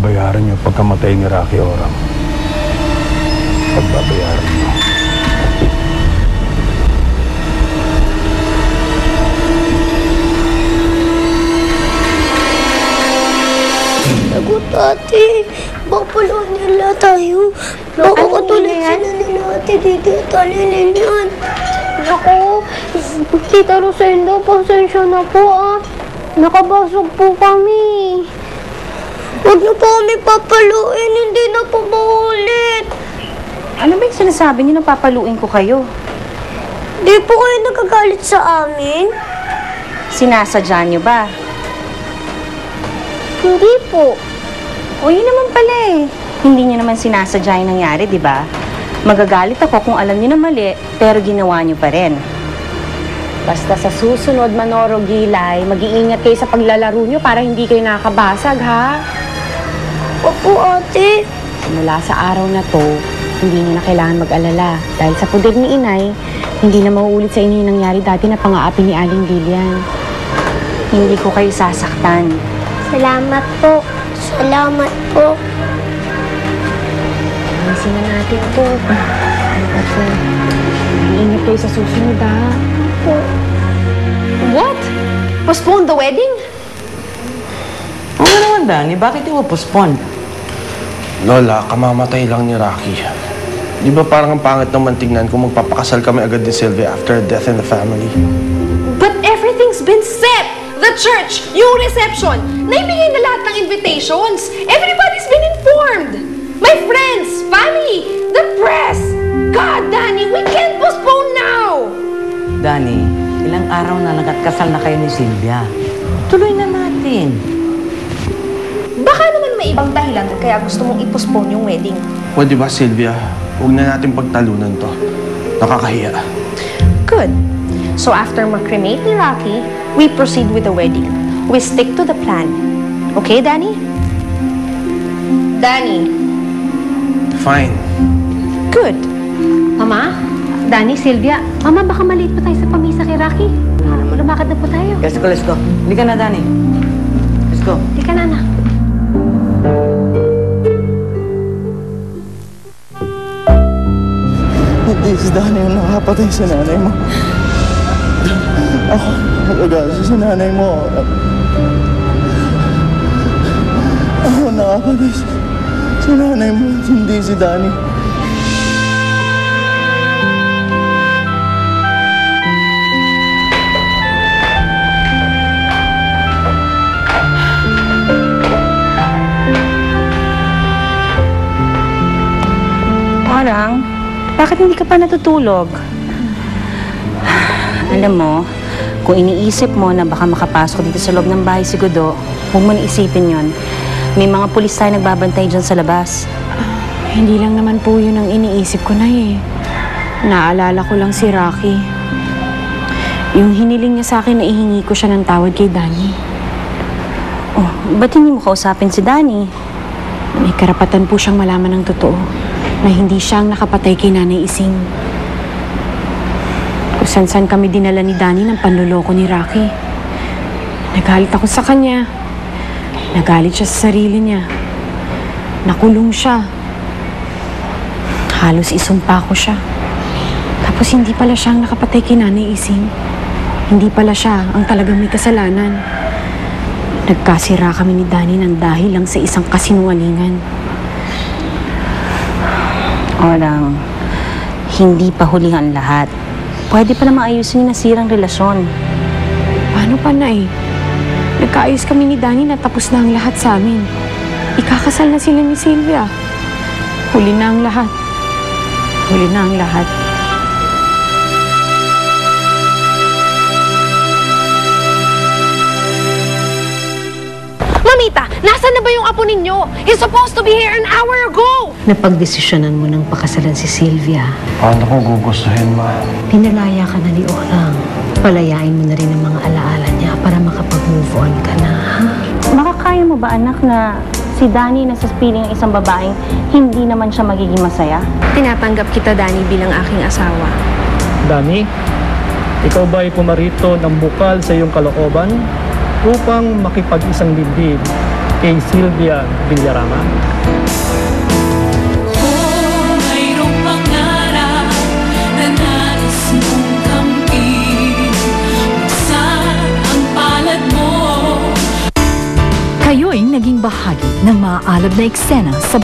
babayaran niyo pagkamatay ni Rocky Oram. Pagbabayaran niyo. Sagot, ate. Papaluan nila tayo. Baka katulad sila nila, ate. Dito talilin yan. Naku, Tita Rosendo, pasensya na po, ah. Nakabasog po kami. Huwag na po kami papaluin. Hindi na po maulit. Ano ba yung sinasabi niyo na papaluin ko kayo? Di po kayo nagagalit sa amin? Sinasadya niyo ba? Hindi po. O yun naman pala eh. Hindi niyo naman sinasadya yung nangyari, di ba? Magagalit ako kung alam niyo na mali, pero ginawa niyo pa rin. Basta sa susunod, Manoro Gilay, mag-iingat kayo sa paglalaro niyo para hindi kayo nakakabasag, ha? Opo, ate. Mula sa araw na to, hindi niyo na kailangan mag-alala. Dahil sa puder ni Inay, hindi na mauulit sa inyo yung nangyari dati na pang-aapi ni Aling Lilian. Hindi ko kayo sasaktan. Salamat po. Salamat po. Ayusin na natin to. Kasi, mag-iingat kayo sa susunod, ha? What? Postpone the wedding? Oo naman, Danny. Bakit mo postpone? Lola, kamamatay lang ni Rocky. Di ba parang ang pangit naman tignan kung magpapakasal kami agad ni Sylvia after death in the family? But everything's been set! The church, yung reception, naibigay na lahat ng invitations. Everybody's been informed. My friends, family, the press. God, Danny, we can't postpone now! Danny, ilang araw na nagkasal na kayo ni Sylvia. Tuloy na natin. Baka naman may ibang dahilan kaya gusto mong i-postpone yung wedding. Pwede ba, Sylvia? Huwag na natin pagtalunan to. Nakakahiya. Good. So after ma-cremate ni Rocky, we proceed with the wedding. We stick to the plan. Okay, Danny? Danny. Fine. Good. Mama, Danny, Sylvia, Mama, baka maliit pa tayo sa pamisa kay Rocky. Lumakad na po tayo. Let's go. Hindi ka na, Danny. Let's go. Hindi ka na, anak. Hindi si Danny yung nakapatay sa nanay mo. Ako, nag-agasa sa nanay mo. Ako nakapatay sa nanay mo, hindi si Danny. Parang, bakit hindi ka pa natutulog? Alam mo, kung iniisip mo na baka makapasok dito sa loob ng bahay si Gudo, huwag mo na isipin yon. May mga pulis tayo nagbabantay dyan sa labas. Hindi lang naman po yun ang iniisip ko na eh. Naalala ko lang si Rocky. Yung hiniling niya sa akin na ihingi ko siya ng tawad kay Danny. Oh, ba't hindi mo kausapin si Danny? May karapatan po siyang malaman ng totoo na hindi siyang nakapatay kay Nanay Ising. Kung san-san kami dinala ni Danny ng panloloko ni Rocky. Nagalit ako sa kanya. Nagalit siya sa sarili niya. Nakulong siya. Halos isumpa ko siya. Tapos hindi pala siyang nakapatay kay Nanay Ising. Hindi pala siya ang talagang may kasalanan. Nagkasira kami ni Danny ng dahil lang sa isang kasinungalingan. Orang, hindi pa huli ang lahat. Pwede pa na maayusin yung nasirang relasyon. Paano pa, Nay? Nagkaayos kami ni Danny na tapos na ang lahat sa amin. Ikakasal na sila ni Sylvia. Huli na ang lahat. Huli na ang lahat. Mamita, nasaan na ba yung apo ninyo? He's supposed to be here an hour ago! Napagdesisyonan mo ng pakasalan si Sylvia. Paano ko gugustuhin, Ma? Pinalaya ka na ni Orang. Palayain mo na rin ang mga alaala niya para makapag-move on ka na, ha? Makakaya mo ba, anak, na si Danny nasa piling ng isang babaeng hindi naman siya magiging masaya? Tinatanggap kita, Danny, bilang aking asawa. Danny, ikaw ba ay pumarito ng bukal sa iyong kalooban upang makipag-isang dibdib kay Sylvia Villarama? Mayroong pangarap na nais mong kampihin. Saan ang palad mo? Kayo'y naging bahagi ng maaalab na eksena sa